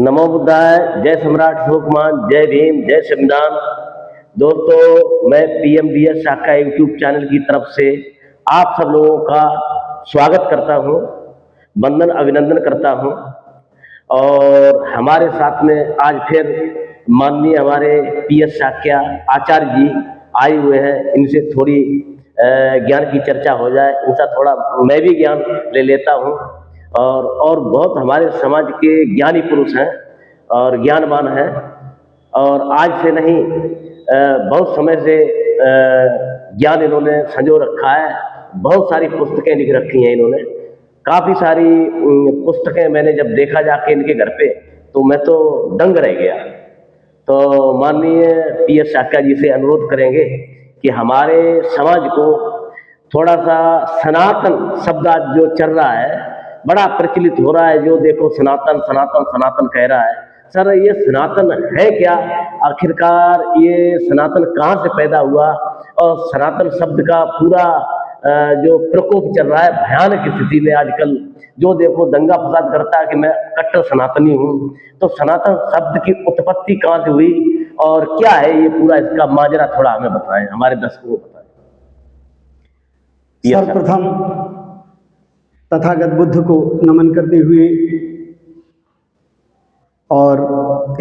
नमो बुद्धाय, जय सम्राट अशोकमान, जय भीम, जय संविधान। दोस्तों, मैं पीएमबीएस शाखा यूट्यूब चैनल की तरफ से आप सब लोगों का स्वागत करता हूं, वंदन अभिनंदन करता हूं। और हमारे साथ में आज फिर माननीय हमारे पीएस शाक्या आचार्य जी आए हुए हैं। इनसे थोड़ी ज्ञान की चर्चा हो जाए, इनसे थोड़ा मैं भी ज्ञान ले लेता हूं। और बहुत हमारे समाज के ज्ञानी पुरुष हैं और ज्ञानवान हैं। और आज से नहीं, बहुत समय से ज्ञान इन्होंने संजो रखा है। बहुत सारी पुस्तकें लिख रखी हैं इन्होंने, काफ़ी सारी पुस्तकें। मैंने जब देखा जाके इनके घर पे तो मैं तो दंग रह गया। तो माननीय पीएस शाक्या जी से अनुरोध करेंगे कि हमारे समाज को थोड़ा सा सनातन शब्द आज जो चल रहा है, बड़ा प्रचलित हो रहा है, जो देखो सनातन सनातन सनातन कह रहा है। सर, ये सनातन है क्या? आखिरकार ये सनातन कहाँ से पैदा हुआ? और सनातन शब्द का पूरा जो प्रकोप चल रहा है, भयानक स्थिति में आजकल जो देखो दंगा फसाद करता है कि मैं कट्टर सनातनी हूँ। तो सनातन शब्द की उत्पत्ति कहाँ से हुई और क्या है ये पूरा इसका माजरा, थोड़ा हमें बताएं, हमारे दर्शकों को बताएं। सर्वप्रथम तथागत बुद्ध को नमन करते हुए और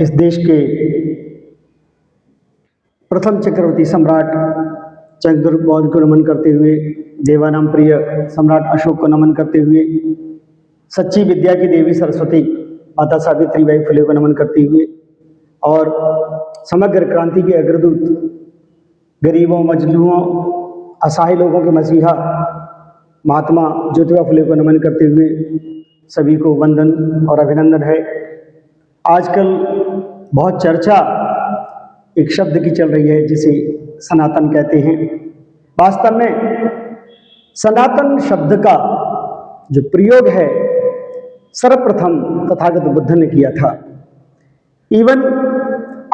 इस देश के प्रथम चक्रवर्ती सम्राट चंद्रगुप्त मौर्य को नमन करते हुए, देवानाम प्रिय सम्राट अशोक को नमन करते हुए, सच्ची विद्या की देवी सरस्वती माता सावित्रीबाई फुले को नमन करते हुए और समग्र क्रांति के अग्रदूत, गरीबों, मजलूमों, असहाय लोगों के मसीहा महात्मा ज्योतिबा फुले को नमन करते हुए सभी को वंदन और अभिनंदन है। आजकल बहुत चर्चा एक शब्द की चल रही है जिसे सनातन कहते हैं। वास्तव में सनातन शब्द का जो प्रयोग है सर्वप्रथम तथागत बुद्ध ने किया था। इवन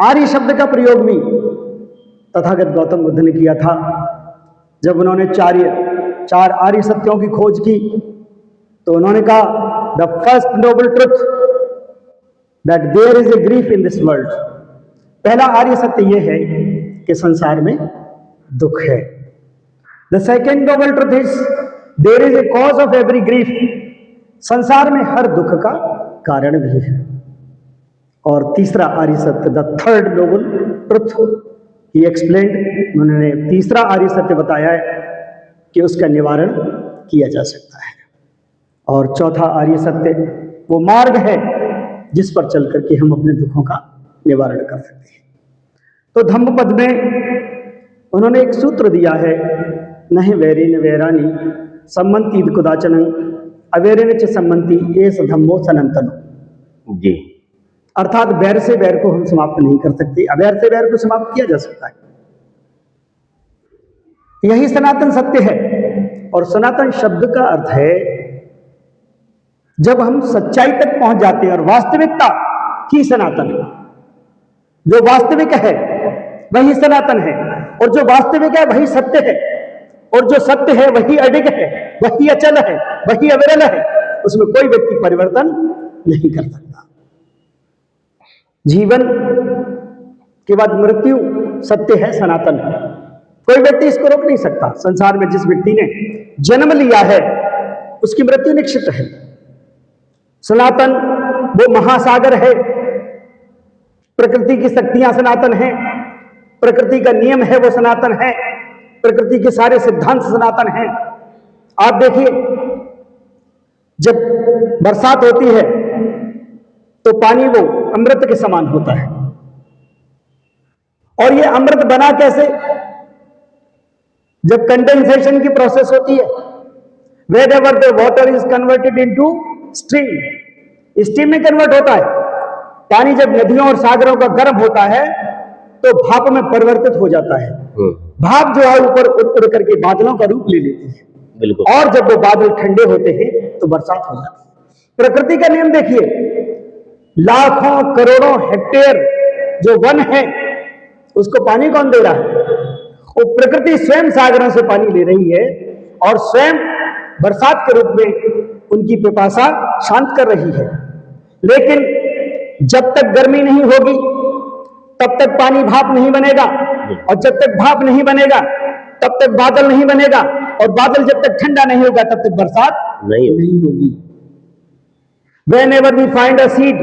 आर्य शब्द का प्रयोग भी तथागत गौतम बुद्ध ने किया था। जब उन्होंने चार आर्य सत्यों की खोज की तो उन्होंने कहा, the first noble truth that there is a grief in this world. पहला आर्य सत्य यह है कि संसार में दुख है। The second noble truth is there is a cause of every grief. संसार में हर दुख का कारण भी है। और तीसरा आर्य सत्य, the third noble truth he explained, उन्होंने तीसरा आर्य सत्य बताया है कि उसका निवारण किया जा सकता है। और चौथा आर्य सत्य वो मार्ग है जिस पर चल करके हम अपने दुखों का निवारण कर सकते हैं। तो धम्मपद में उन्होंने एक सूत्र दिया है, नहि वैरेन वैरानी सम्मंति कुदाचन अवैरेन च सम्मंति एस धम्मो सनातनो। जी, अर्थात वैर से वैर को हम समाप्त नहीं कर सकते, अवैर से वैर को समाप्त किया जा सकता है। यही सनातन सत्य है। और सनातन शब्द का अर्थ है जब हम सच्चाई तक पहुंच जाते हैं और वास्तविकता ही सनातन है। जो वास्तविक है वही सनातन है, और जो वास्तविक है वही सत्य है, और जो सत्य है वही अडिग है, वही अचल है, वही अविरल है। उसमें कोई व्यक्ति परिवर्तन नहीं कर सकता। जीवन के बाद मृत्यु सत्य है, सनातन है। कोई व्यक्ति इसको रोक नहीं सकता। संसार में जिस व्यक्ति ने जन्म लिया है उसकी मृत्यु निश्चित है। सनातन वो महासागर है। प्रकृति की शक्तियां सनातन है, प्रकृति का नियम है वो सनातन है, प्रकृति के सारे सिद्धांत सनातन हैं। आप देखिए, जब बरसात होती है तो पानी वो अमृत के समान होता है। और ये अमृत बना कैसे? जब कंडेंसेशन की प्रोसेस होती है, wherever the water is converted into steam, steam में कन्वर्ट होता है। पानी जब नदियों और सागरों का गर्म होता है तो भाप में परिवर्तित हो जाता है। भाप जो है ऊपर उड़ करके बादलों का रूप ले लेती है। बिल्कुल। और जब वो बादल ठंडे होते हैं तो बरसात हो जाती है। प्रकृति का नियम देखिए, लाखों करोड़ों हेक्टेयर जो वन है उसको पानी कौन दे रहा है? वो प्रकृति स्वयं सागरों से पानी ले रही है और स्वयं बरसात के रूप में उनकी पिपासा शांत कर रही है। लेकिन जब तक गर्मी नहीं होगी तब तक पानी भाप नहीं बनेगा, और जब तक भाप नहीं बनेगा तब तक बादल नहीं बनेगा, और बादल जब तक ठंडा नहीं होगा तब तक बरसात नहीं होगी। Whenever we find a seed,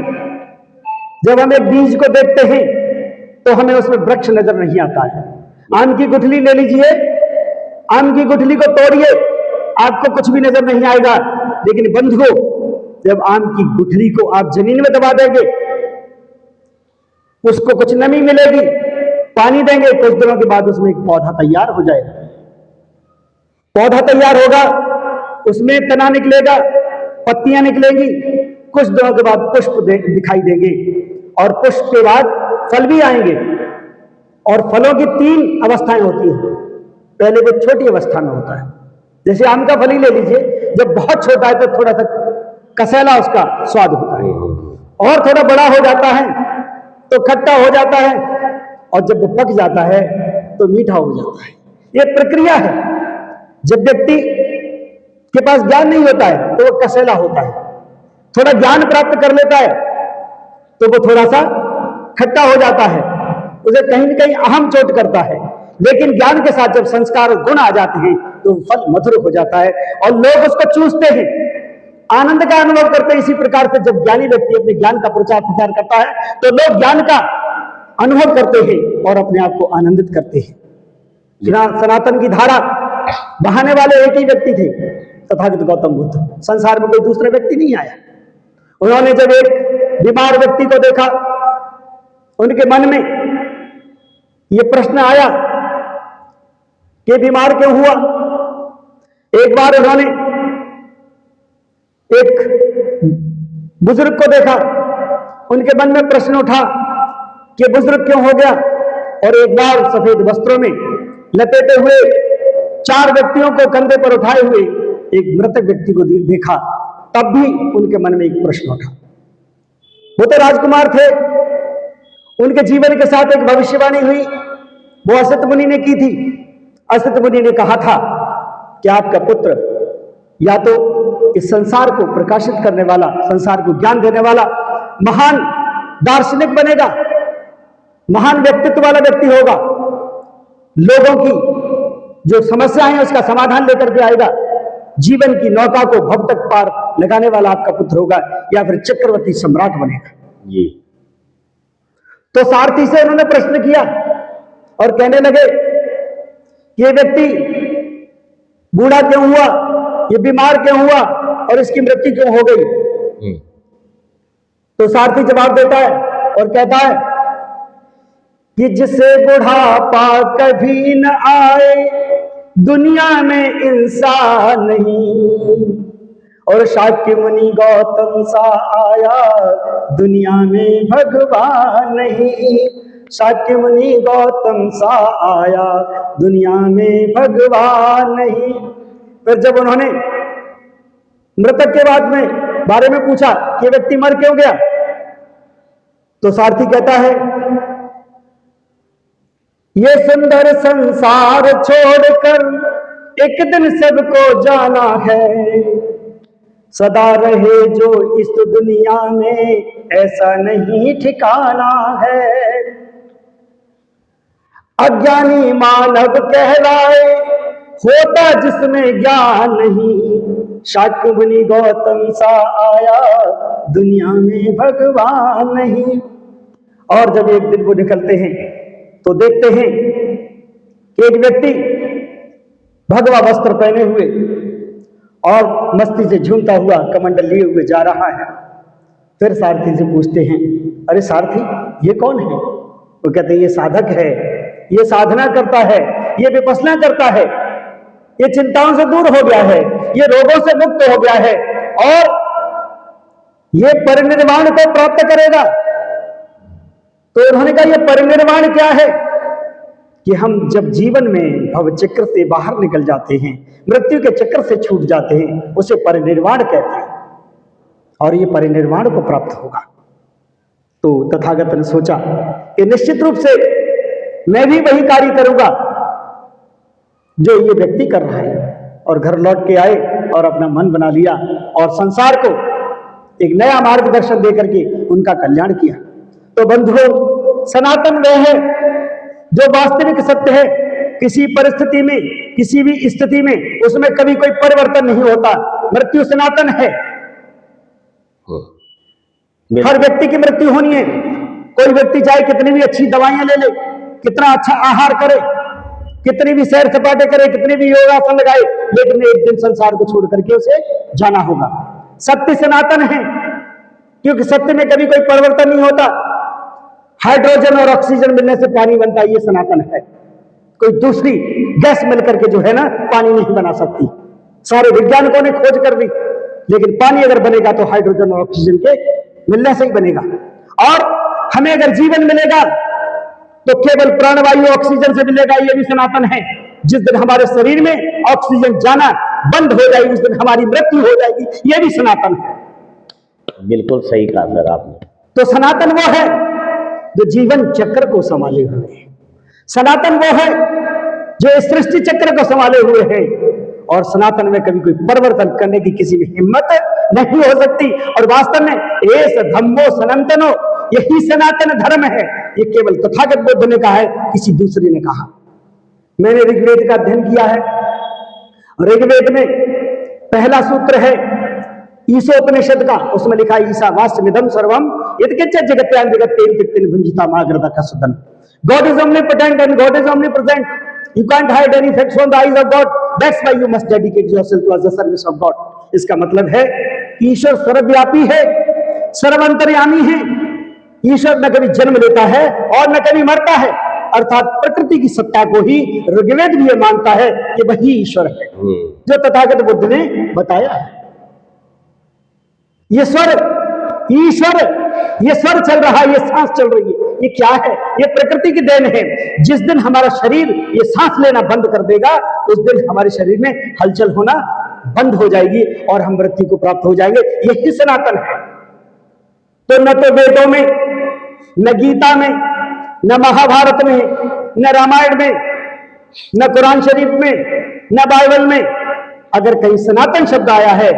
जब हम एक बीज को देखते हैं तो हमें उसमें वृक्ष नजर नहीं आता है। आम की गुठली ले लीजिए, आम की गुठली को तोड़िए, आपको कुछ भी नजर नहीं आएगा। लेकिन बंधुओं, जब आम की गुठली को आप जमीन में दबा देंगे, उसको कुछ नमी मिलेगी, पानी देंगे, कुछ दिनों के बाद उसमें एक पौधा तैयार हो जाएगा। पौधा तैयार होगा, उसमें तना निकलेगा, पत्तियां निकलेंगी, कुछ दिनों के बाद पुष्प दिखाई देंगे, और पुष्प के बाद फल भी आएंगे। और फलों की 3 अवस्थाएं होती हैं। पहले वो छोटी अवस्था में होता है, जैसे आम का फल ही ले लीजिए, जब बहुत छोटा है तो थोड़ा सा कसैला उसका स्वाद होता है, और थोड़ा बड़ा हो जाता है तो खट्टा हो जाता है, और जब वो पक जाता है तो मीठा हो जाता है। ये प्रक्रिया है। जब व्यक्ति के पास ज्ञान नहीं होता है तो वो कसैला होता है, थोड़ा ज्ञान प्राप्त कर लेता है तो वो थोड़ा सा खट्टा हो जाता है, उसे कहीं न कहीं अहम चोट करता है। लेकिन ज्ञान के साथ जब संस्कार और गुण आ जाते हैं तो फल मधुर हो जाता है, और लोग उसको चूसते हैं, आनंद का अनुभव करते हैं। इसी प्रकार से जब ज्ञानी व्यक्ति अपने ज्ञान का प्रचार प्रसार करता है तो लोग ज्ञान का अनुभव करते हैं और अपने आप को आनंदित करते हैं। सनातन की धारा बहाने वाले एक ही व्यक्ति थे, तथागत गौतम बुद्ध। संसार में कोई दूसरा व्यक्ति नहीं आया। उन्होंने जब एक बीमार व्यक्ति को देखा, उनके मन में यह प्रश्न आया कि बीमार क्यों हुआ। एक बार उन्होंने एक बुजुर्ग को देखा, उनके मन में प्रश्न उठा कि बुजुर्ग क्यों हो गया। और एक बार सफेद वस्त्रों में लपेटे हुए 4 व्यक्तियों को कंधे पर उठाए हुए एक मृतक व्यक्ति को देखा, तब भी उनके मन में एक प्रश्न उठा। वो तो राजकुमार थे, उनके जीवन के साथ एक भविष्यवाणी हुई, वो असित मुनि ने की थी। असित मुनि ने कहा था कि आपका पुत्र या तो इस संसार को प्रकाशित करने वाला, संसार को ज्ञान देने वाला महान दार्शनिक बनेगा, महान व्यक्तित्व वाला व्यक्ति होगा, लोगों की जो समस्याएं हैं उसका समाधान लेकर के आएगा, जीवन की नौका को भव तक पार लगाने वाला आपका पुत्र होगा, या फिर चक्रवर्ती सम्राट बनेगा। जी। तो सारथी से उन्होंने प्रश्न किया और कहने लगे कि ये व्यक्ति बूढ़ा क्यों हुआ, ये बीमार क्यों हुआ, और इसकी मृत्यु क्यों हो गई। तो सारथी जवाब देता है और कहता है कि जिसे बुढ़ापा कभी न आए दुनिया में इंसान नहीं, और शाक्य मुनि गौतम सा आया दुनिया में भगवान नहीं। शाक्य मुनि गौतम सा आया दुनिया में भगवान नहीं। फिर जब उन्होंने मृतक के बारे में पूछा कि व्यक्ति मर क्यों गया, तो सारथी कहता है ये सुंदर संसार छोड़कर एक दिन सबको जाना है, सदा रहे जो इस दुनिया में ऐसा नहीं ठिकाना है। अज्ञानी मानव कहलाए होता जिसमें ज्ञान नहीं, शाक्य मुनि गौतम सा आया दुनिया में भगवान नहीं। और जब एक दिन वो निकलते हैं तो देखते हैं कि एक व्यक्ति भगवा वस्त्र पहने हुए और मस्ती से झूमता हुआ कमंडल लिए हुए जा रहा है। फिर सारथी से पूछते हैं, अरे सारथी ये कौन है। वो कहते हैं ये साधक है, ये साधना करता है, ये विपश्यना करता है, ये चिंताओं से दूर हो गया है, ये रोगों से मुक्त हो गया है, और ये परिनिर्वाण को प्राप्त करेगा। तो उन्होंने कहा ये परिनिर्वाण क्या है कि हम जब जीवन में भव चक्र से बाहर निकल जाते हैं, मृत्यु के चक्र से छूट जाते हैं, उसे परिनिर्वाण कहते हैं, और ये परिनिर्वाण को प्राप्त होगा। तो तथागत ने सोचा कि निश्चित रूप से मैं भी वही कार्य करूंगा जो ये व्यक्ति कर रहा है, और घर लौट के आए और अपना मन बना लिया और संसार को एक नया मार्गदर्शन देकर के उनका कल्याण किया। तो बंधुओं, सनातन वह है जो वास्तविक सत्य है। किसी परिस्थिति में, किसी भी स्थिति में उसमें कभी कोई परिवर्तन नहीं होता। मृत्यु सनातन है। हर व्यक्ति की मृत्यु होनी है। कोई व्यक्ति चाहे कितनी भी अच्छी दवाइयां ले ले, कितना अच्छा आहार करे, कितनी भी सैर सपाटे करे, कितनी भी योगासन लगाए, लेकिन एक दिन संसार को छोड़ करके उसे जाना होगा। सत्य सनातन है, क्योंकि सत्य में कभी कोई परिवर्तन नहीं होता। हाइड्रोजन और ऑक्सीजन मिलने से पानी बनता है, ये सनातन है। कोई दूसरी गैस मिलकर के जो है ना पानी नहीं बना सकती। सारे वैज्ञानिकों ने खोज कर दी, लेकिन पानी अगर बनेगा तो हाइड्रोजन और ऑक्सीजन के मिलने से ही बनेगा। और हमें अगर जीवन मिलेगा तो केवल प्राणवायु ऑक्सीजन से मिलेगा, ये भी सनातन है। जिस दिन हमारे शरीर में ऑक्सीजन जाना बंद हो जाएगी, उस दिन हमारी मृत्यु हो जाएगी, ये भी सनातन है। बिल्कुल सही कहा सर आपने। तो सनातन वो है जो जीवन चक्र को संभाले हुए है। सनातन वो है जो इस सृष्टि चक्र को संभाले हुए है। और सनातन में कभी कोई परिवर्तन करने की किसी में हिम्मत नहीं हो सकती। और वास्तव में एस धम्मो सनातनो, यही सनातन धर्म है। ये केवल तथागत बुद्ध ने कहा है, किसी दूसरे ने कहा। मैंने ऋग्वेद का अध्ययन किया है। ऋग्वेद में पहला सूत्र है ईशोपनिषद का, उसमें लिखा है ईशावास्यमिदं सर्वम यत्किंच जगत्यां जगत्तेन तिक्तेन भुंजिता माग्रता का Sudan. God is omnipotent and God is omnipresent. You can't hide any facts from the eyes of God. That's why you must dedicate yourself to the service of God. इसका मतलब है ईश्वर सर्वव्यापी है, सर्वांतर्यामी है। ईश्वर न कभी जन्म लेता है और न कभी मरता है। अर्थात प्रकृति की सत्ता को ही ऋग्वेद भी ये मानता है कि वही ईश्वर है, जो तथागत बुद्ध ने बताया है। ये स्वर, ईश्वर, ये स्वर चल रहा है, ये सांस चल रही है, ये क्या है? ये प्रकृति की देन है। जिस दिन हमारा शरीर ये सांस लेना बंद कर देगा, उस दिन हमारे शरीर में हलचल होना बंद हो जाएगी और हम मृत्यु को प्राप्त हो जाएंगे। यही सनातन है। तो न तो वेदों में, न गीता में, न महाभारत में, न रामायण में, न कुरान शरीफ में, न बाइबल में अगर कहीं सनातन शब्द आया है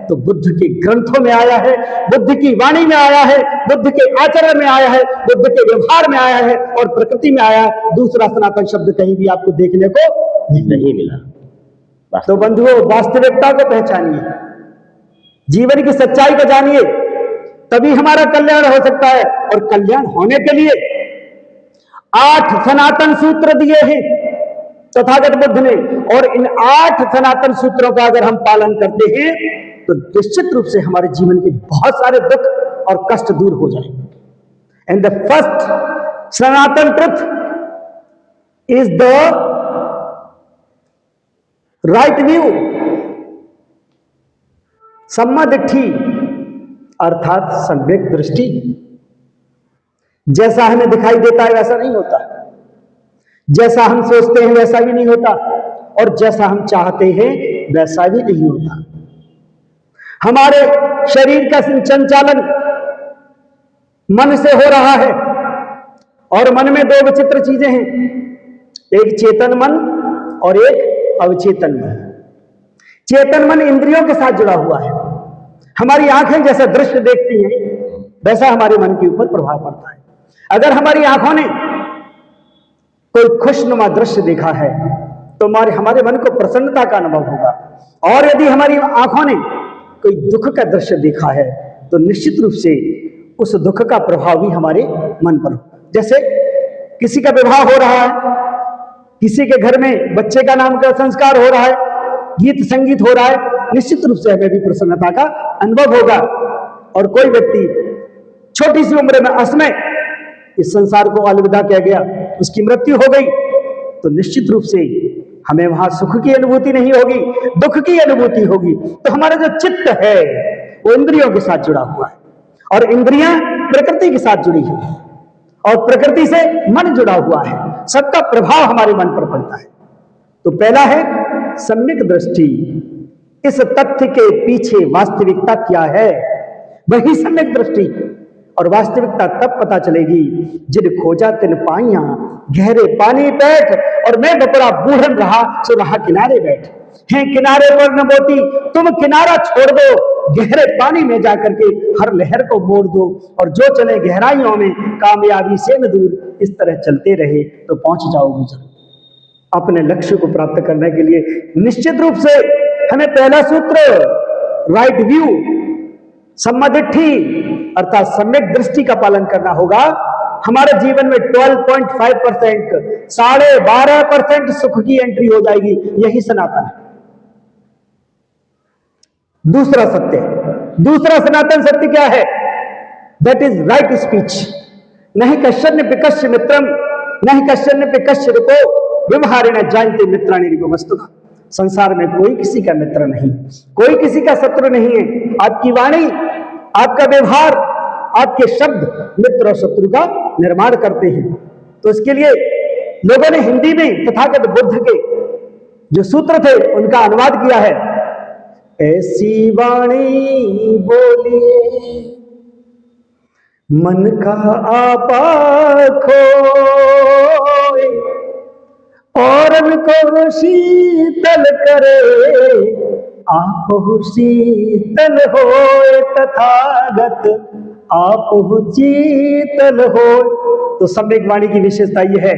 तो बुद्ध के ग्रंथों में आया है, बुद्ध की वाणी में आया है, बुद्ध के आचरण में आया है, बुद्ध के व्यवहार में आया है और प्रकृति में आया है। दूसरा सनातन शब्द कहीं भी आपको देखने को नहीं मिला। तो बंधुओं, वास्तविकता को पहचानिए, जीवन की सच्चाई को जानिए, तभी हमारा कल्याण हो सकता है। और कल्याण होने के लिए 8 सनातन सूत्र दिए हैं तथागत बुद्ध ने, और इन 8 सनातन सूत्रों का अगर हम पालन करते हैं तो निश्चित रूप से हमारे जीवन के बहुत सारे दुख और कष्ट दूर हो जाएंगे। And the first sanatan truth is the right view, सम्मादिट्ठी, अर्थात सम्यक दृष्टि। जैसा हमें दिखाई देता है वैसा नहीं होता, जैसा हम सोचते हैं वैसा भी नहीं होता, और जैसा हम चाहते हैं वैसा भी नहीं होता। हमारे शरीर का संचालन मन से हो रहा है, और मन में 2 विचित्र चीजें हैं, एक चेतन मन और एक अवचेतन मन। चेतन मन इंद्रियों के साथ जुड़ा हुआ है। हमारी आंखें जैसा दृश्य देखती हैं वैसा हमारे मन के ऊपर प्रभाव पड़ता है। अगर हमारी आंखों ने कोई खुशनुमा दृश्य देखा है तो हमारे मन को प्रसन्नता का अनुभव होगा, और यदि हमारी आंखों ने कोई दुख का दृश्य देखा है तो निश्चित रूप से उस दुख का प्रभाव भी हमारे मन पर हो। जैसे किसी का विवाह हो रहा है, किसी के घर में बच्चे का नाम का संस्कार हो रहा है, गीत संगीत हो रहा है, निश्चित रूप से हमें भी प्रसन्नता का अनुभव होगा। और कोई व्यक्ति छोटी सी उम्र में असमय इस संसार को अलविदा किया गया, उसकी मृत्यु हो गई, तो निश्चित रूप से हमें वहां सुख की अनुभूति नहीं होगी, दुख की अनुभूति होगी। तो हमारा जो चित्त है वो इंद्रियों के साथ जुड़ा हुआ है, और इंद्रियां प्रकृति के साथ जुड़ी हुई है, और प्रकृति से मन जुड़ा हुआ है। सबका प्रभाव हमारे मन पर पड़ता है। तो पहला है सम्यक दृष्टि। इस तथ्य के पीछे वास्तविकता क्या है, वही सम्यक दृष्टि। और वास्तविकता तब पता चलेगी जिन खोजा तिन पाइया गहरे पानी बैठ, और मैं बपड़ा बूढ़न रहा सो रहा किनारे बैठ। हैं किनारे पर न बोती तुम किनारा छोड़ दो, गहरे पानी में जाकर के हर लहर को मोड़ दो, और जो चले गहराइयों में कामयाबी से न दूर, इस तरह चलते रहे तो पहुंच जाओगे जरूर। अपने लक्ष्य को प्राप्त करने के लिए निश्चित रूप से हमें पहला सूत्र राइट व्यू, सम्मादिट्ठी अर्थात सम्यक दृष्टि का पालन करना होगा। हमारे जीवन में 12.5%, 12.5% सुख की एंट्री हो जाएगी, यही सनातन है। दूसरा सत्य, दूसरा सनातन सत्य क्या है? That is right speech. नहीं कश्चन पिकश्य मित्रम, नहीं कश्चन पिकश्य रिपो, व्यवहारिण जानते मित्राणि रिपो वस्तुतः। संसार में कोई किसी का मित्र नहीं, कोई किसी का शत्रु नहीं है। आपकी वाणी, आपका व्यवहार, आपके शब्द मित्र और शत्रु का निर्माण करते हैं। तो इसके लिए लोगों ने हिंदी में तथागत बुद्ध के जो सूत्र थे उनका अनुवाद किया है। ऐसी वाणी बोलिए मन का आपा खोए, और उनको शीतल करे आप शीतल होए, तथागत आप शीतल हो। तो सम्यक वाणी की विशेषता यह है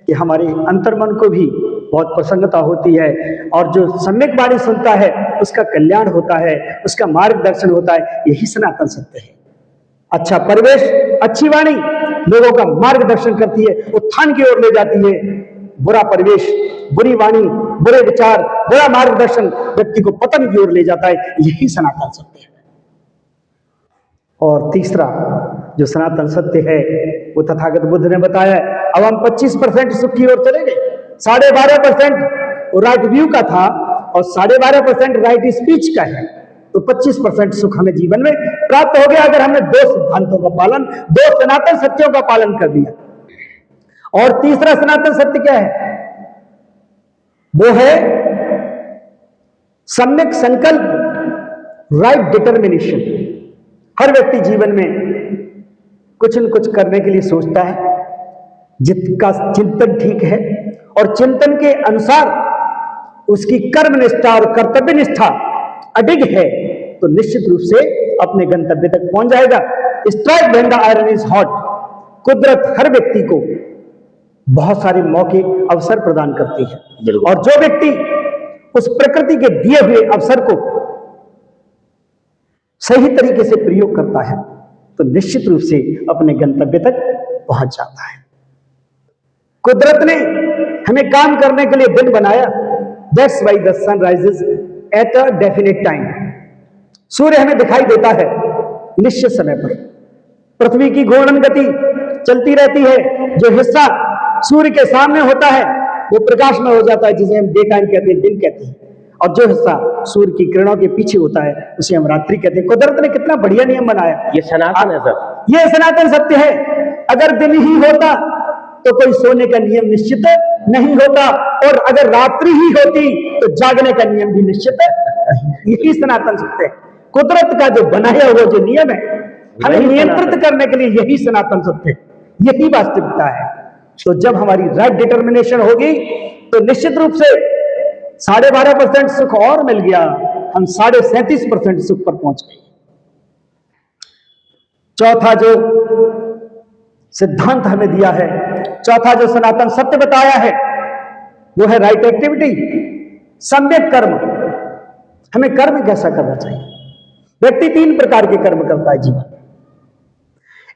कि हमारे अंतर्मन को भी बहुत प्रसन्नता होती है, और जो सम्यक वाणी सुनता है उसका कल्याण होता है, उसका मार्गदर्शन होता है। यही सनातन सत्य है। अच्छा परिवेश, अच्छी वाणी लोगों का मार्गदर्शन करती है, उत्थान की ओर ले जाती है। बुरा परिवेश, बुरी वाणी, बुरे विचार, बुरा मार्गदर्शन व्यक्ति को पतन की ओर ले जाता है। यही सनातन सत्य है। और तीसरा जो सनातन सत्य है वो तथागत बुद्ध ने बताया है। अब हम 25% सुख की ओर चले गए। 12.5% राइट व्यू का था और 12.5% राइट स्पीच का है। तो 25% सुख हमें जीवन में प्राप्त हो गया अगर हमने दो सिद्धांतों का पालन, दो सनातन सत्यों का पालन कर दिया। और तीसरा सनातन सत्य क्या है? वो है सम्यक संकल्प, राइट डिटर्मिनेशन। हर व्यक्ति जीवन में कुछ न कुछ करने के लिए सोचता है, जिसका चिंतन ठीक है और चिंतन के अनुसार उसकी कर्म निष्ठा और कर्तव्य निष्ठा अडिग है, तो निश्चित रूप से अपने गंतव्य तक पहुंच जाएगा। Strike when the iron is hot. कुदरत हर व्यक्ति को बहुत सारे मौके, अवसर प्रदान करती है, और जो व्यक्ति उस प्रकृति के दिए हुए अवसर को सही तरीके से प्रयोग करता है तो निश्चित रूप से अपने गंतव्य तक पहुंच जाता है। कुदरत ने हमें काम करने के लिए दिन बनाया। That's why the sun rises at a definite time. सूर्य हमें दिखाई देता है निश्चित समय पर। पृथ्वी की घूर्णन गति चलती रहती है। जो हिस्सा सूर्य के सामने होता है वो प्रकाश में हो जाता है, जिसे हम डे टाइम कहते हैं, दिन कहते हैं, और जो हिस्सा सूर्य की किरणों के पीछे होता है उसे हम रात्रि कहते हैं। कुदरत ने कितना बढ़िया नियम बनाया। ये सनातन है सर, ये सनातन सत्य है। अगर दिन ही होता तो कोई सोने का नियम निश्चित नहीं होता, और अगर रात्रि ही होती तो जागने का नियम भी निश्चित नहीं। यही सनातन सत्य है। कुदरत का जो बनाया हुआ जो नियम है हमें नियंत्रित करने के लिए, यही सनातन सत्य है, यही वास्तविकता है। तो जब हमारी राइट डिटर्मिनेशन होगी तो निश्चित रूप से 12.5% सुख और मिल गया, हम 37.5% सुख पर पहुंच गए। चौथा जो सिद्धांत हमें दिया है, चौथा जो सनातन सत्य बताया है वो है राइट एक्टिविटी, सम्यक कर्म। हमें कर्म कैसा करना चाहिए? व्यक्ति 3 प्रकार के कर्म करता है जीवन।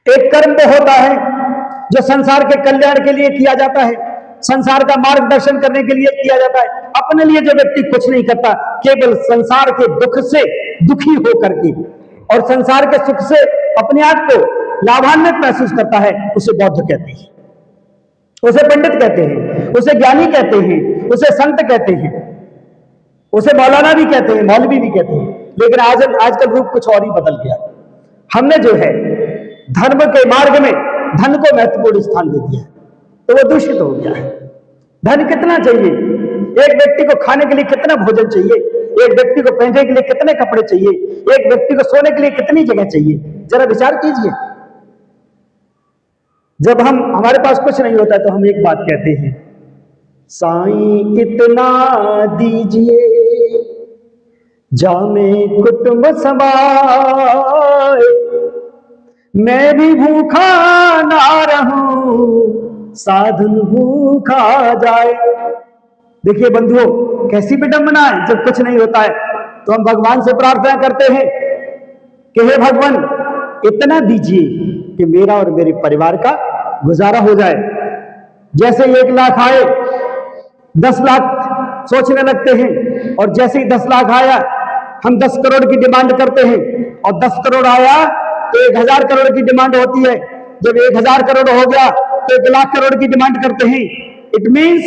एक कर्म वो होता है जो संसार के कल्याण के लिए किया जाता है, संसार का मार्गदर्शन करने के लिए किया जाता है। अपने लिए जो व्यक्ति कुछ नहीं करता, केवल संसार के दुख से दुखी होकर के और संसार के सुख से अपने आप को लाभान्वित महसूस करता है, उसे बौद्ध कहते हैं, उसे पंडित कहते हैं, उसे ज्ञानी कहते हैं, उसे संत कहते हैं, उसे मौलाना भी कहते हैं, मौलवी भी कहते हैं। लेकिन आजकल रूप कुछ और ही बदल गया। हमने जो है धर्म के मार्ग में धन को महत्वपूर्ण स्थान दे दिया है, तो वो दूषित हो गया है। धन कितना चाहिए? एक व्यक्ति को खाने के लिए कितना भोजन चाहिए? एक व्यक्ति को पहनने के लिए कितने कपड़े चाहिए? एक व्यक्ति को सोने के लिए कितनी जगह चाहिए? जरा विचार कीजिए। जब हमारे पास कुछ नहीं होता तो हम एक बात कहते हैं, साईं इतना दीजिए जामे कुटुंब समाए, मैं भी भूखा ना रहूं, साधन भूखा जाए। देखिए बंधुओं, कैसी विडंबना है। जब कुछ नहीं होता है तो हम भगवान से प्रार्थना करते हैं कि हे भगवान, इतना दीजिए कि मेरा और मेरे परिवार का गुजारा हो जाए। जैसे 1 लाख आए, 10 लाख सोचने लगते हैं, और जैसे ही 10 लाख आया हम 10 करोड़ की डिमांड करते हैं, और 10 करोड़ आया तो 1000 करोड़ की डिमांड होती है। जब 1000 करोड़ हो गया तो 1 लाख करोड़ की डिमांड करते हैं। It means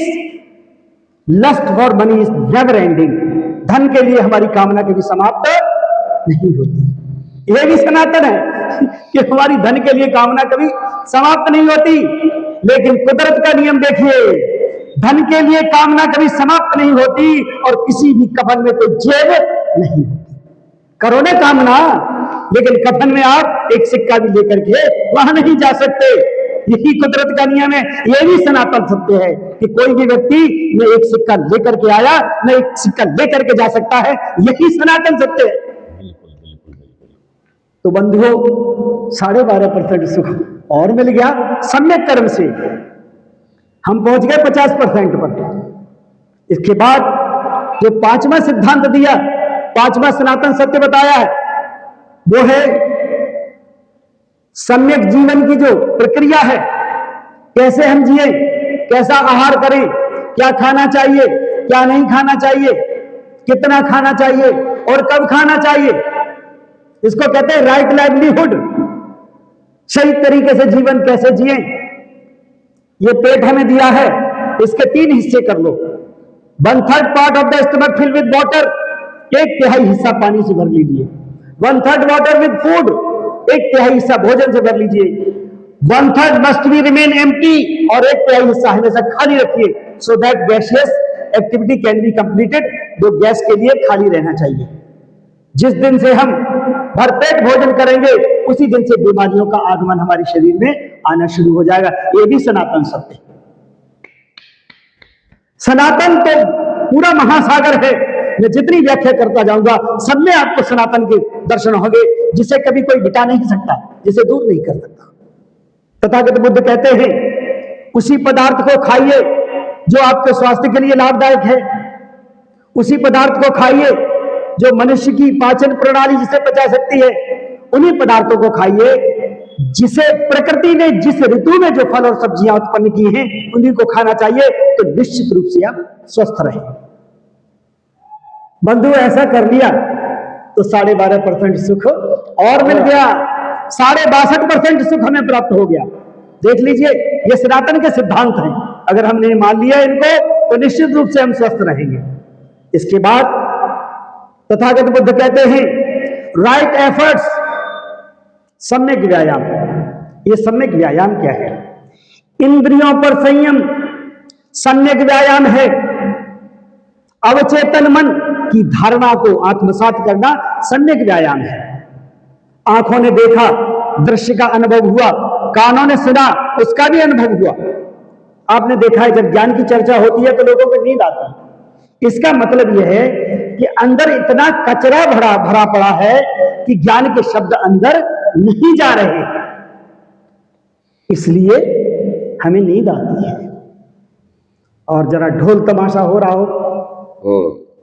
lust for money is never ending. धन के लिए हमारी कामना कभी समाप्त नहीं होती। यह भी सनातन है कि हमारी धन के लिए कामना कभी समाप्त नहीं होती। लेकिन कुदरत का नियम देखिए, धन के लिए कामना कभी समाप्त नहीं होती, और किसी भी कफन में कोई जेब नहीं होती। करो ना कामना, लेकिन कफन में आप एक सिक्का भी लेकर के वहां नहीं जा सकते। यही कुदरत का नियम है। यह भी सनातन सत्य है कि कोई भी व्यक्ति न एक सिक्का लेकर के आया न एक सिक्का लेकर के जा सकता है। यही सनातन सत्य है। तो बंधुओं, 12.5% सुख और मिल गया सम्यक कर्म से। हम पहुंच गए 50% पर। इसके बाद जो 5वां सिद्धांत दिया, 5वां सनातन सत्य बताया है, वो है सम्यक जीवन की जो प्रक्रिया है। कैसे हम जिए, कैसा आहार करें, क्या खाना चाहिए, क्या नहीं खाना चाहिए, कितना खाना चाहिए और कब खाना चाहिए। इसको कहते हैं राइट लाइवलीहुड। सही तरीके से जीवन कैसे जिए। ये पेट हमें दिया है, इसके 3 हिस्से कर लो। 1/3 part of the stomach fill with water, 1/3 हिस्सा पानी से भर लीजिए। 1/3 वाटर विद फूड, 1/3 हिस्सा भोजन से भर लीजिए। 1/3 मस्ट बी रिमेन एम्प्टी, और 1/3 हिस्सा हमेशा खाली रखिए, so that gaseous activity can be completed. जो गैस के लिए खाली रहना चाहिए। जिस दिन से हम भरपेट भोजन करेंगे, उसी दिन से बीमारियों का आगमन हमारे शरीर में आना शुरू हो जाएगा। यह भी सनातन सत्य। सनातन तो पूरा महासागर है। मैं जितनी व्याख्या करता जाऊंगा, सब में आपको सनातन के दर्शन होंगे, जिसे कभी कोई मिटा नहीं सकता, जिसे दूर नहीं कर सकता। तथागत बुद्ध कहते हैं, उसी पदार्थ को खाइए जो आपके स्वास्थ्य के लिए लाभदायक है। उसी पदार्थ को खाइए जो मनुष्य की पाचन प्रणाली जिसे पचा सकती है। उन्हीं पदार्थों को खाइए जिसे प्रकृति ने जिस ऋतु में जो फल और सब्जियां उत्पन्न की हैं, उन्हीं को खाना चाहिए। तो निश्चित रूप से आप स्वस्थ रहें। बंधु, ऐसा कर लिया तो 12.5% सुख और मिल गया। 62.5% सुख हमें प्राप्त हो गया। देख लीजिए, ये सनातन के सिद्धांत हैं। अगर हमने मान लिया इनको तो निश्चित रूप से हम स्वस्थ रहेंगे। इसके बाद तथागत बुद्ध कहते हैं, राइट एफर्ट्स, सम्यक व्यायाम। ये सम्यक व्यायाम क्या है? इंद्रियों पर संयम सम्यक व्यायाम है। अवचेतन मन की धारणा को आत्मसात करना सम्यक व्यायाम है। आंखों ने देखा, दृश्य का अनुभव हुआ, कानों ने सुना, उसका भी अनुभव हुआ। आपने देखा है, जब ज्ञान की चर्चा होती है तो लोगों को नींद आती है। इसका मतलब यह है कि अंदर इतना कचरा भरा पड़ा है कि ज्ञान के शब्द अंदर नहीं जा रहे, इसलिए हमें नींद आती है। और जरा ढोल तमाशा हो रहा हो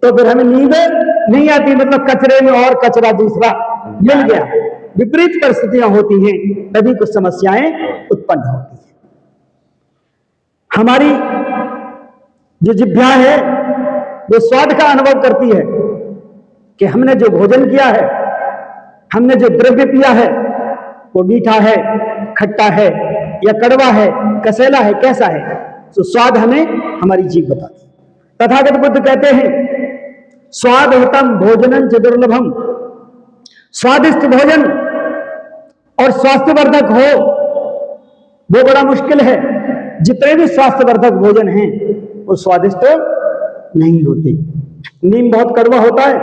तो फिर हमें नींद नहीं आती। मतलब कचरे में और कचरा दूसरा मिल गया। विपरीत परिस्थितियां होती हैं, तभी कुछ समस्याएं उत्पन्न होती हैं। हमारी जो जिह्वा है वो स्वाद का अनुभव करती है कि हमने जो भोजन किया है, हमने जो द्रव्य पिया है, वो मीठा है, खट्टा है या कड़वा है, कसेला है, कैसा है। तो स्वाद हमें हमारी जीभ बताती है। तथागत बुद्ध कहते हैं, स्वादहितम भोजनं च दुर्लभम। स्वादिष्ट भोजन और स्वास्थ्यवर्धक हो वो बड़ा मुश्किल है। जितने भी स्वास्थ्यवर्धक भोजन हैं वो स्वादिष्ट नहीं होते। नीम बहुत कड़वा होता है,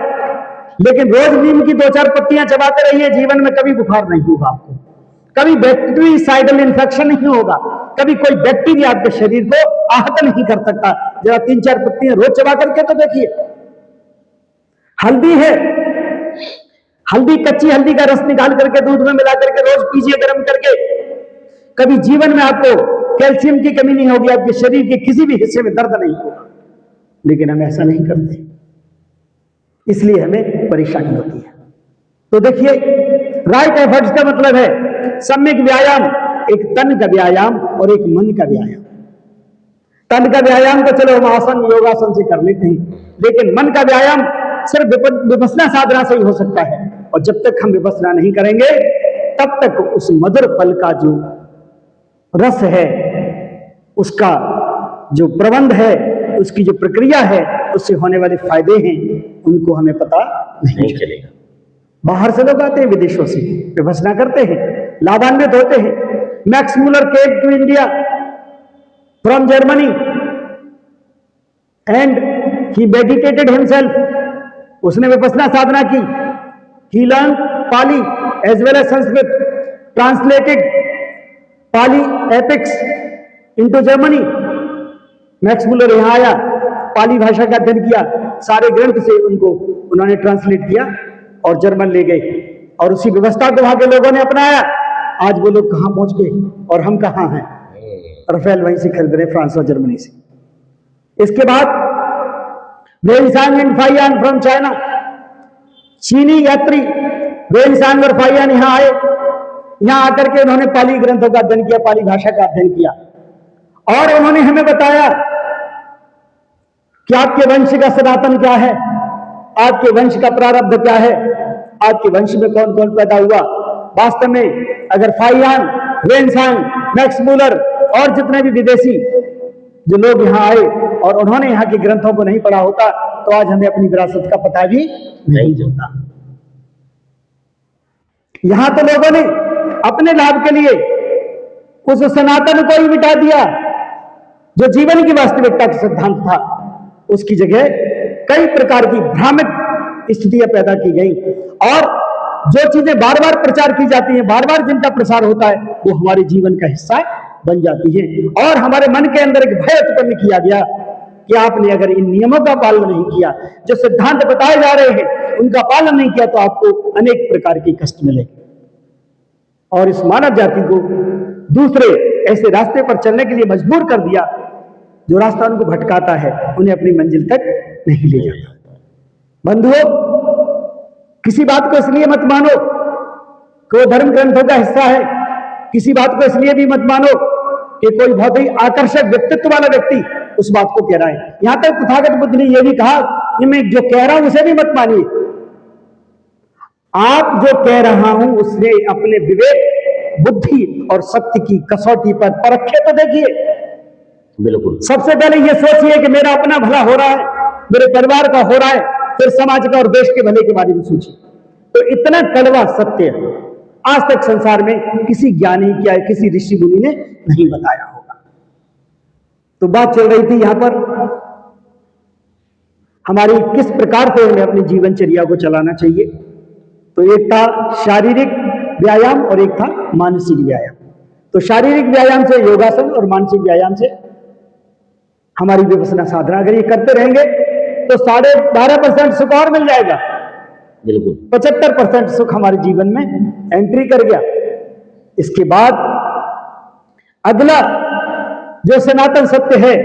लेकिन रोज नीम की 2-4 पत्तियां चबाते रहिए, जीवन में कभी बुखार नहीं होगा आपको, कभी बैक्टीरियाइडल इंफेक्शन नहीं होगा, कभी कोई बैक्टीरिया आपके शरीर को आहत नहीं कर सकता। जरा 3-4 पत्तियां रोज चबा करके तो देखिए। हल्दी है, हल्दी, कच्ची हल्दी का रस निकाल करके दूध में मिला करके रोज पीजिए गर्म करके। कभी जीवन में आपको कैल्शियम की कमी नहीं होगी, आपके शरीर के किसी भी हिस्से में दर्द नहीं होगा। लेकिन हम ऐसा नहीं करते, इसलिए हमें परेशानी होती है। तो देखिए, राइट एफर्ट्स का मतलब है सम्यक व्यायाम, एक तन का व्यायाम और एक मन का व्यायाम। तन का व्यायाम तो चलो हम आसन योगासन से कर लेते हैं, लेकिन मन का व्यायाम सिर्फ विपश्यना साधना से ही हो सकता है। और जब तक हम विपश्यना नहीं करेंगे तब तक उस मधुर फल का जो रस है, उसका जो प्रबंध है, उसकी जो प्रक्रिया है, उससे होने वाले फायदे हैं, उनको हमें पता नहीं चलेगा। बाहर से लोग आते हैं, विदेशों से विपश्यना करते हैं, लाभान्वित होते हैं। Max Muller came to India from Germany and he meditated himself. उसने विपश्यना साधना की। He learn Pali as well as Sanskrit, translated Pali epics into Germany. Max Muller यहां आया, पाली भाषा का अध्ययन किया, सारे ग्रंथ से उनको उन्होंने ट्रांसलेट किया और जर्मन ले गए, और उसी व्यवस्था को वहां के लोगों ने अपनाया। आज वो लोग कहां पहुंच गए और हम कहां हैं? राफेल वहीं से खरीद रहे, फ्रांस और जर्मनी से। इसके बाद Xuanzang and Fa-Hien from China, चीनी यात्री वेनसांग और फाइयान यहां आए। यहां आकर के उन्होंने पाली ग्रंथों का अध्ययन किया, पाली भाषा का अध्ययन किया, और उन्होंने हमें बताया कि आपके वंश का सनातन क्या है, आपके वंश का प्रारब्ध क्या है, आपके वंश में कौन कौन पैदा हुआ। वास्तव में अगर फाइयान, वेनसांग, मैक्स मूलर और जितने भी विदेशी जो लोग यहां आए और उन्होंने यहां के ग्रंथों को नहीं पढ़ा होता, तो आज हमें अपनी विरासत का पता भी नहीं चलता। यहां तो लोगों ने अपने लाभ के लिए उस सनातन को ही मिटा दिया, जो जीवन की वास्तविकता का सिद्धांत था। उसकी जगह कई प्रकार की भ्रामक स्थितियां पैदा की गई, और जो चीजें बार बार प्रचार की जाती हैं, बार बार जिनका प्रसार होता है, वो हमारे जीवन का हिस्सा बन जाती है। और हमारे मन के अंदर एक भय उत्पन्न किया गया कि आपने अगर इन नियमों का पालन नहीं किया, जो सिद्धांत बताए जा रहे हैं उनका पालन नहीं किया, तो आपको अनेक प्रकार के कष्ट मिलेंगे। और इस मानव जाति को दूसरे ऐसे रास्ते पर चलने के लिए मजबूर कर दिया, जो रास्ता उनको भटकाता है, उन्हें अपनी मंजिल तक नहीं ले जाता। बंधुओं, किसी बात को इसलिए मत मानो कि वो धर्म ग्रंथों का हिस्सा है, किसी बात को इसलिए भी मत मानो कि कोई बहुत ही आकर्षक व्यक्तित्व वाला व्यक्ति उस बात को कह रहा है। यहां तक तथागत बुद्ध ने यह भी कहा कि मैं जो कह रहा हूं उसे भी मत मानिए। आप जो कह रहा हूं उसने अपने विवेक, बुद्धि और सत्य की कसौटी पर परखे तो देखिए। बिल्कुल। सबसे पहले ये सोचिए कि मेरा अपना भला हो रहा है, मेरे परिवार का हो रहा है, फिर समाज का और देश के भले के बारे में सोचिए। तो इतना कड़वा सत्य आज तक संसार में किसी ज्ञानी या किसी ऋषि मुनि ने नहीं बताया होगा। तो बात चल रही थी यहां पर हमारी किस प्रकार से हमें अपनी जीवनचर्या को चलाना चाहिए। तो एक था शारीरिक व्यायाम और एक था मानसिक व्यायाम। तो शारीरिक व्यायाम से योगासन और मानसिक व्यायाम से हमारी विपश्यना साधना अगर ये करते रहेंगे तो 12.5% सुख और मिल जाएगा। बिल्कुल। 75% सुख हमारे जीवन में एंट्री कर गया। इसके बाद अगला जो सनातन सत्य है,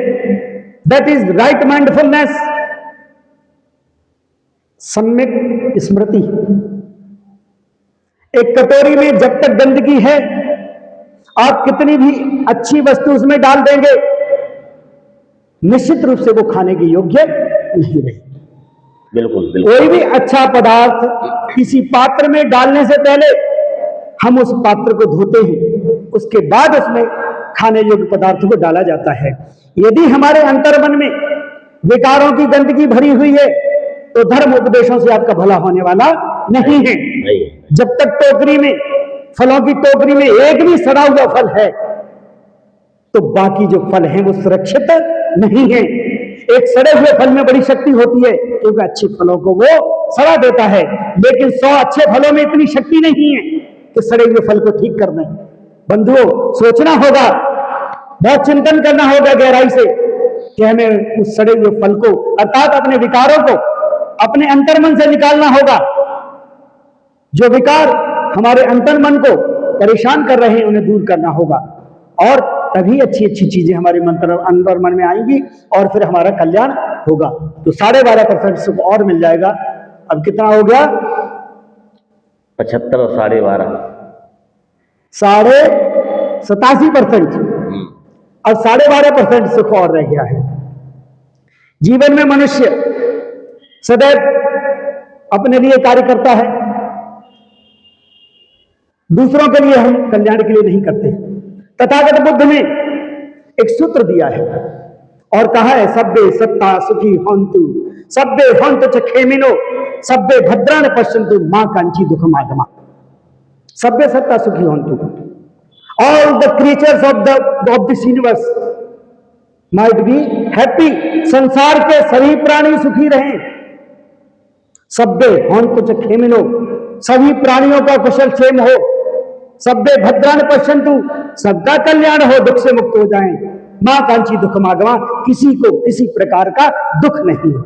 दैट इज राइट माइंडफुलनेस, सम्यक स्मृति। एक कटोरी में जब तक गंदगी है, आप कितनी भी अच्छी वस्तु उसमें डाल देंगे, निश्चित रूप से वो खाने के योग्य नहीं रहेगी। बिल्कुल बिल्कुल। कोई भी अच्छा पदार्थ किसी पात्र में डालने से पहले हम उस पात्र को धोते हैं, उसके बाद उसमें खाने योग्य पदार्थ को डाला जाता है। यदि हमारे अंतर्मन में विकारों की गंदगी भरी हुई है तो धर्म उपदेशों से आपका भला होने वाला नहीं है। जब तक टोकरी में, फलों की टोकरी में एक भी सड़ा हुआ फल है तो बाकी जो फल हैं वो सुरक्षित नहीं है। एक सड़े हुए फल में बड़ी शक्ति होती है क्योंकि अच्छे फलों को वो सड़ा देता है, लेकिन 100 अच्छे फलों में इतनी शक्ति नहीं है कि सड़े हुए फल को ठीक कर दें। बंधुओं, सोचना होगा, बहुत चिंतन करना होगा गहराई से कि हमें उस सड़े हुए फल को अर्थात अपने विकारों को, अपने अंतर्मन से निकालना होगा। जो विकार हमारे अंतर्मन को परेशान कर रहे हैं उन्हें दूर करना होगा, और तभी अच्छी अच्छी चीजें हमारे अंतर्मन में आएंगी और फिर हमारा कल्याण होगा। तो 12.5% सुख और मिल जाएगा। अब कितना हो गया? 75 और 12.5 87%। अब 12.5% सुख और रह गया है। जीवन में मनुष्य सदैव अपने लिए कार्य करता है, दूसरों के लिए हम कल्याण के लिए नहीं करते। तथागत बुद्ध ने एक सूत्र दिया है और कहा है, सब्बे सत्ता सुखी होन्तु, सब्बे होन्तु च खेमिनो, सब्बे भद्रान पश्यन्तु मां कांची दुखम आगमा। सब्बे सत्ता सुखी होन्तु, all the creatures of this universe might be happy. संसार के सभी प्राणी सुखी रहें। सब्बे होन्तु च खेमिनो, सभी प्राणियों का कुशल क्षेम हो। सब्बे भद्रान पश्यन्तु, सबका कल्याण हो, दुख से मुक्त हो जाएं। मां कांची दुखमागमा, किसी को किसी प्रकार का दुख नहीं हो।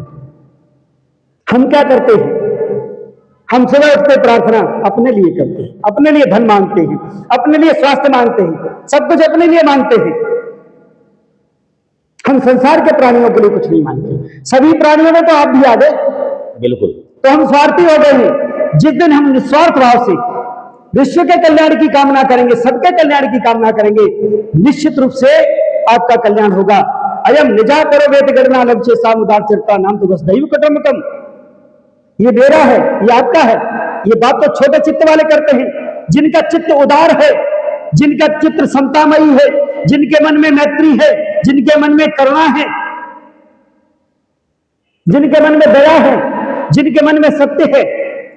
हम क्या करते हैं? हम सुबह उठते प्रार्थना अपने लिए करते हैं, अपने लिए धन मांगते हैं, अपने लिए स्वास्थ्य मांगते हैं, सब कुछ अपने लिए मांगते हैं। हम संसार के प्राणियों के लिए कुछ नहीं मांगते। सभी प्राणियों में तो आप भी आ गए, बिल्कुल। तो हम स्वार्थी हो गए हैं। जिस दिन हम निस्वार्थ भाव से विश्व के कल्याण की कामना करेंगे, सबके कल्याण की कामना करेंगे, निश्चित रूप से आपका कल्याण होगा। अयम निजा करो वेद गणना लक्ष्य सामुदार चरिता नाम तो बस दैव कुटुंबकम। ये मेरा है, ये आपका है। ये बात तो छोटे चित्त वाले करते हैं। जिनका चित्त उदार है, जिनका चित्त समतामयी है, जिनके मन में मैत्री है, जिनके मन में करुणा है, जिनके मन में दया है, जिनके मन में सत्य है,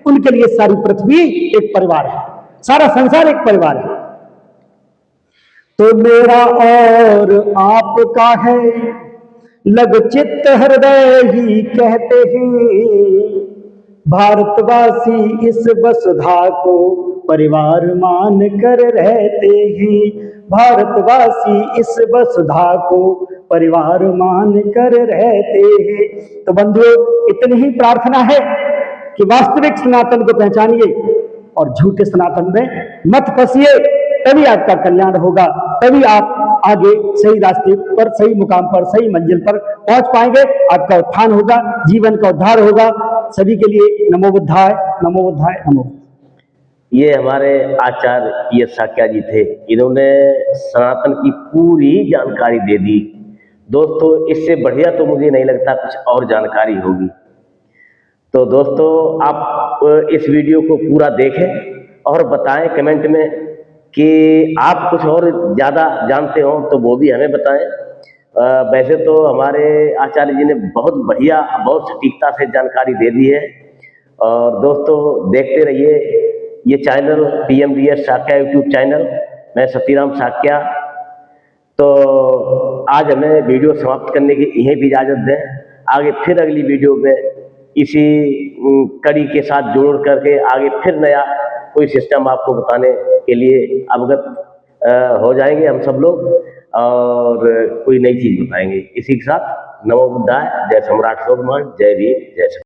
उनके लिए सारी पृथ्वी एक परिवार है, सारा संसार एक परिवार है। तो मेरा और आपका है, लग चित्त हृदय ही कहते हैं। भारतवासी इस वसुधा को परिवार मान कर रहते हैं। भारतवासी इस वसुधा को परिवार मान कर रहते हैं। तो बंधुओं, इतनी ही प्रार्थना है कि वास्तविक सनातन को पहचानिए और झूठे सनातन में मत फंसिए, तभी आपका कल्याण होगा, तभी आप आगे सही रास्ते पर, सही मुकाम पर, सही मंजिल पर पहुंच पाएंगे। आपका उत्थान होगा, जीवन का उद्धार होगा। सभी के लिए नमो बुद्धाय, नमो बुद्धाय, नमो। ये हमारे आचार्य पीएस साक्या जी थे। इन्होंने सनातन की पूरी जानकारी दे दी। दोस्तों, इससे बढ़िया तो मुझे नहीं लगता कुछ और जानकारी होगी। तो दोस्तों, आप इस वीडियो को पूरा देखें और बताएं कमेंट में कि आप कुछ और ज़्यादा जानते हो तो वो भी हमें बताएं। वैसे तो हमारे आचार्य जी ने बहुत बढ़िया, बहुत सटीकता से जानकारी दे दी है। और दोस्तों, देखते रहिए ये channel PMDS Sakya YouTube channel. मैं सतीराम साक्या। तो आज हमें वीडियो समाप्त करने की यहीं भी इजाज़त दें। आगे फिर अगली वीडियो में इसी कड़ी के साथ जोड़ करके आगे फिर नया कोई सिस्टम आपको बताने के लिए अवगत हो जाएंगे हम सब लोग, और कोई नई चीज़ बताएंगे। इसी के साथ नमो बुद्धाय, जय सम्राट अशोक मान, जय भीम, जय